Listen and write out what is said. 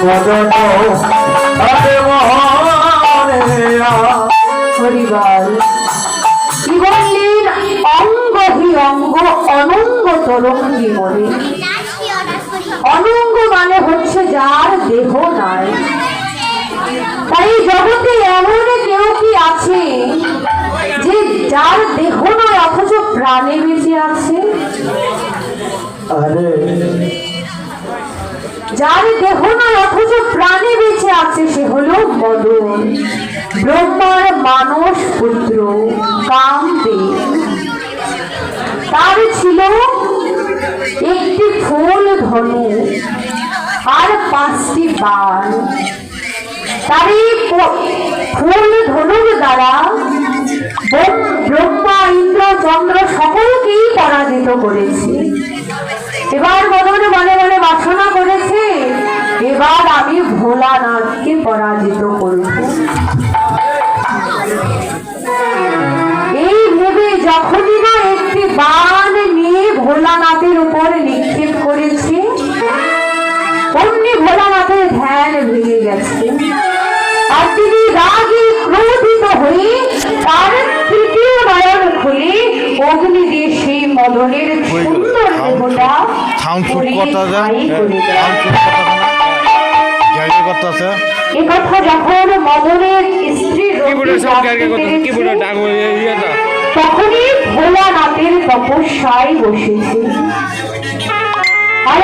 মদন আরে মোহনে হরিবল কি বললেন? অঙ্গ হি অঙ্গ অনঙ্গ তরঙ্গি মরে। অনঙ্গ মানে হচ্ছে যার দেহ নাই। তাই জগতে এমন কেউ কি আছে যে যার দেহ নয় অথচ প্রাণে বেঁচে আছে? আরে যার দেহ নয় অথচ প্রাণে বেঁচে আছে সে হলো মদন, ব্রহ্মার মানস পুত্র কামদেব। তার ছিল একটি ফুল ধনু আর 5টি বাণ। তার এই ফুল ধনুর দ্বারা ব্রহ্মা ইন্দ্র চন্দ্র সকলকেই পরাজিত করেছে। এবার মনে মনে মনে বাসনা করেছে এবার আমি ভোলানাথকে পরাজিত করব। এই ভেবে যখনই না একটি বাণ নিয়ে ভোলানাথের উপর নিক্ষেপ করেছে অমনি ভোলানাথের ধ্যান ভেঙে গেছে। আর তিনি রাগে ক্রোধিত হয়ে তার তৃতীয় নয়ন খুলে অগ্নি দিয়ে সেই মদনের সুন্দর দেহটা একথা যখন মদনের স্ত্রী তখনই ভোলানাথের তপস্যায় বসেছে। আর